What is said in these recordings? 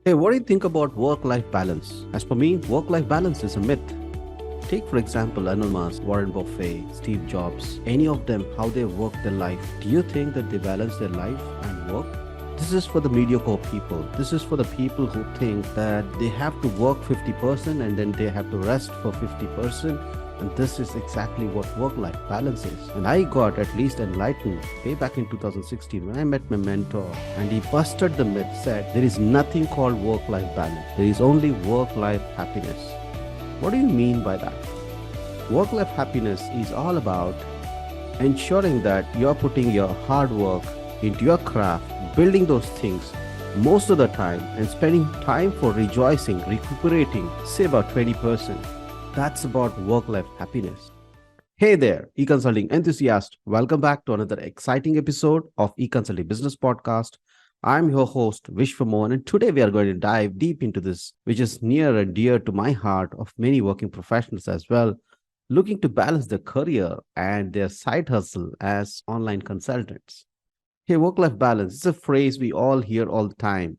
Hey, what do you think about work-life balance? As per me, work-life balance is a myth. Take, for example, Elon Musk, Warren Buffett, Steve Jobs, any of them, how they work their life. Do you think that they balance their life and work? This is for the mediocre people. This is for the people who think that they have to work 50% and then they have to rest for 50%. And this is exactly what work life balance is. And I got at least enlightened way back in 2016 when I met my mentor and he busted the myth, said there is nothing called work life balance. There is only work life happiness. What do you mean by that? Work life happiness is all about ensuring that you're putting your hard work into your craft, building those things most of the time, and spending time for rejoicing, recuperating, say about 20%. That's about work life happiness. Hey there, e-consulting enthusiast. Welcome back to another exciting episode of e-consulting business podcast. I'm your host Vishwamohan, and today we are going to dive deep into this, which is near and dear to my heart of many working professionals as well, looking to balance their career and their side hustle as online consultants. Hey, work-life balance is a phrase we all hear all the time.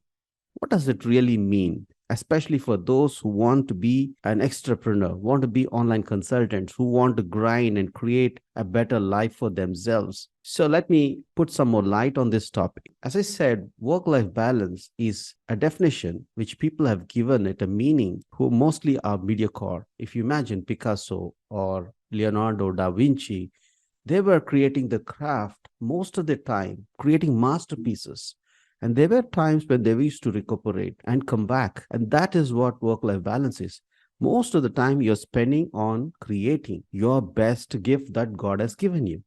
What does it really mean? Especially for those who want to be an entrepreneur, want to be online consultants, who want to grind and create a better life for themselves. So let me put some more light on this topic. As I said, work-life balance is a definition which people have given it a meaning who mostly are mediocre. If you imagine Picasso or Leonardo da Vinci, they were creating the craft most of the time, creating masterpieces. And there were times when they used to recuperate and come back. And that is what work life balance is. Most of the time, you're spending on creating your best gift that God has given you.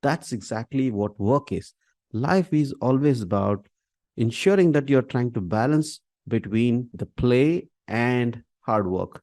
That's exactly what work is. Life is always about ensuring that you're trying to balance between the play and hard work.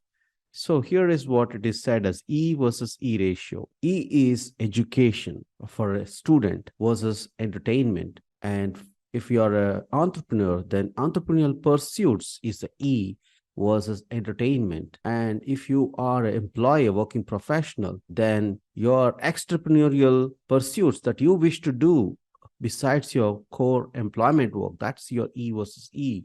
So here is what it is said as E versus E ratio. E is education for a student versus entertainment. And if you're an entrepreneur, then entrepreneurial pursuits is the E versus entertainment. And if you are an employee, a working professional, then your entrepreneurial pursuits that you wish to do besides your core employment work, that's your E versus E.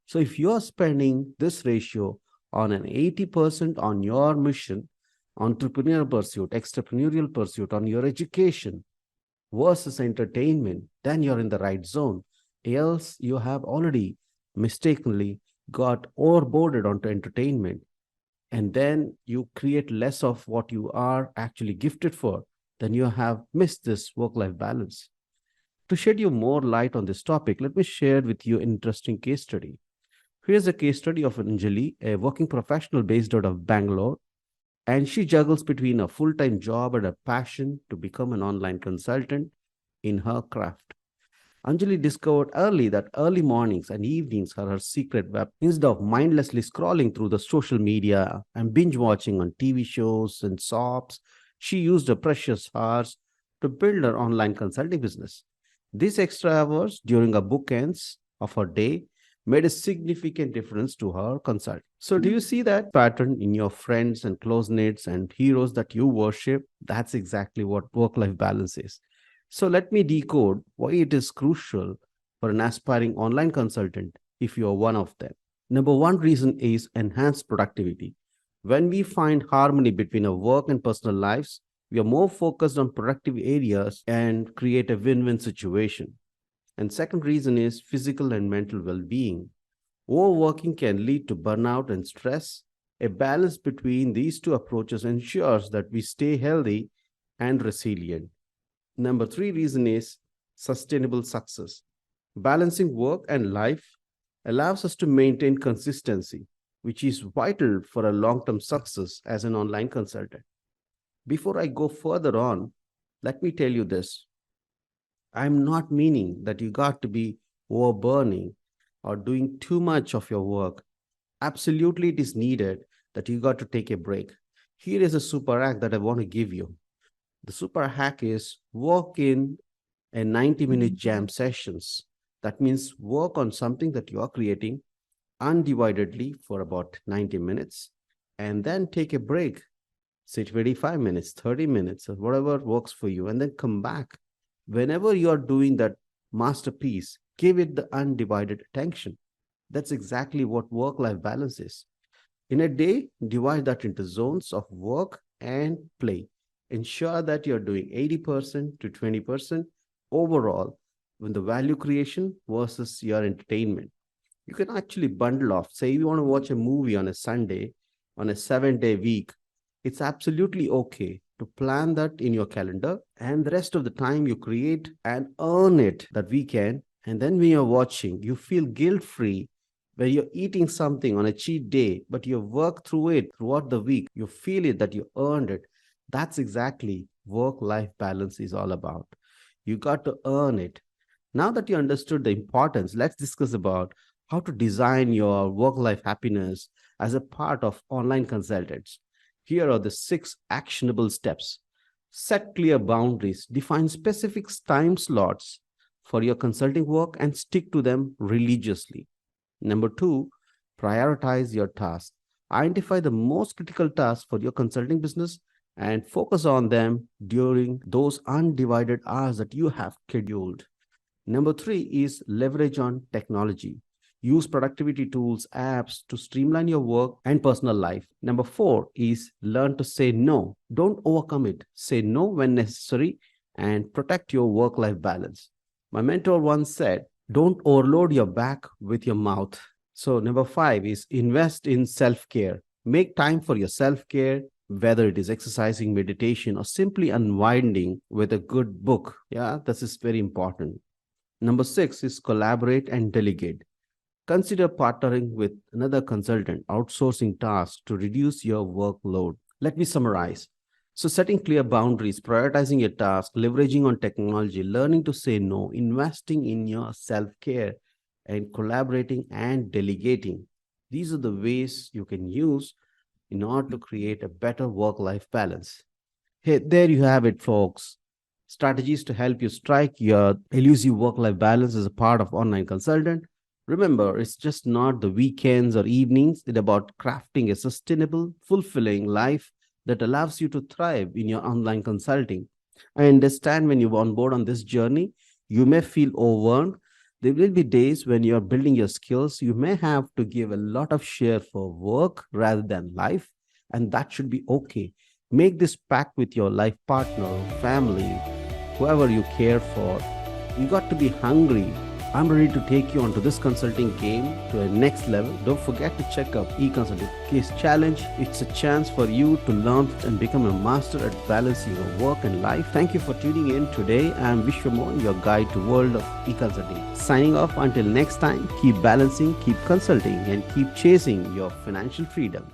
So if you're spending this ratio on an 80% on your mission, entrepreneurial pursuit, entrepreneurial pursuit, on your education versus entertainment, then you're in the right zone. Else, you have already mistakenly got overboarded onto entertainment, and then you create less of what you are actually gifted for. Then you have missed this work life balance. To shed you more light on this topic, let me share with you an interesting case study. Here's a case study of Anjali, a working professional based out of Bangalore, and she juggles between a full time job and a passion to become an online consultant in her craft. Anjali discovered early that early mornings and evenings are her secret weapon. Instead of mindlessly scrolling through the social media and binge watching on TV shows and soaps, she used her precious hours to build her online consulting business. These extra hours during her bookends of her day made a significant difference to her consult. So, do you see that pattern in your friends and close knits and heroes that you worship? That's exactly what work life balance is. So, let me decode why it is crucial for an aspiring online consultant if you are one of them. Number one reason is enhanced productivity. When we find harmony between our work and personal lives, we are more focused on productive areas and create a win win situation. And second reason is physical and mental well-being. Overworking can lead to burnout and stress. A balance between these two approaches ensures that we stay healthy and resilient. Number three reason is sustainable success. Balancing work and life allows us to maintain consistency, which is vital for a long-term success as an online consultant. Before I go further on, let me tell you this. I'm not meaning that you got to be overburning or doing too much of your work. Absolutely, it is needed that you got to take a break. Here is a super hack that I want to give you. The super hack is work in a 90-minute jam sessions. That means work on something that you are creating undividedly for about 90 minutes and then take a break, say 25 minutes, 30 minutes, or whatever works for you, and then come back. Whenever you are doing that masterpiece, give it the undivided attention. That's exactly what work life balance is. In a day, divide that into zones of work and play. Ensure that you're doing 80% to 20% overall when the value creation versus your entertainment. You can actually bundle off. Say you want to watch a movie on a Sunday, on a 7 day week, it's absolutely okay to plan that in your calendar, and the rest of the time you create and earn it that weekend. And then when you're watching, you feel guilt free. When you're eating something on a cheat day, but you work through it throughout the week, you feel it that you earned it. That's exactly work life balance is all about. You got to earn it. Now that you understood the importance, let's discuss about how to design your work-life happiness as a part of online consultants. Here are the 6 actionable steps. Set clear boundaries, define specific time slots for your consulting work and stick to them religiously. Number 2, prioritize your tasks. Identify the most critical tasks for your consulting business and focus on them during those undivided hours that you have scheduled. Number 3 is leverage on technology. Use productivity tools, apps to streamline your work and personal life. Number 4 is learn to say no. Don't overcome it. Say no when necessary and protect your work life balance. My mentor once said, don't overload your back with your mouth. So, number 5 is invest in self care. Make time for your self care, whether it is exercising, meditation, or simply unwinding with a good book. Yeah, this is very important. Number 6 is collaborate and delegate. Consider partnering with another consultant, outsourcing tasks to reduce your workload. Let me summarize. So, setting clear boundaries, prioritizing your task, leveraging on technology, learning to say no, investing in your self care, and collaborating and delegating. These are the ways you can use in order to create a better work life balance. Hey, there you have it, folks. Strategies to help you strike your elusive work life balance as a part of online consultant. Remember, it's just not the weekends or evenings, it's about crafting a sustainable, fulfilling life that allows you to thrive in your online consulting. I understand when you on board on this journey, you may feel overwhelmed. There will be days when you're building your skills. You may have to give a lot of share for work rather than life, and that should be okay. Make this pact with your life partner, family, whoever you care for. You got to be hungry. I'm ready to take you onto this consulting game to a next level. Don't forget to check out e-consulting case challenge. It's a chance for you to learn and become a master at balancing your work and life. Thank you for tuning in today. I'm Vishwamon, your guide to world of e-consulting. Signing off until next time, keep balancing, keep consulting, and keep chasing your financial freedom.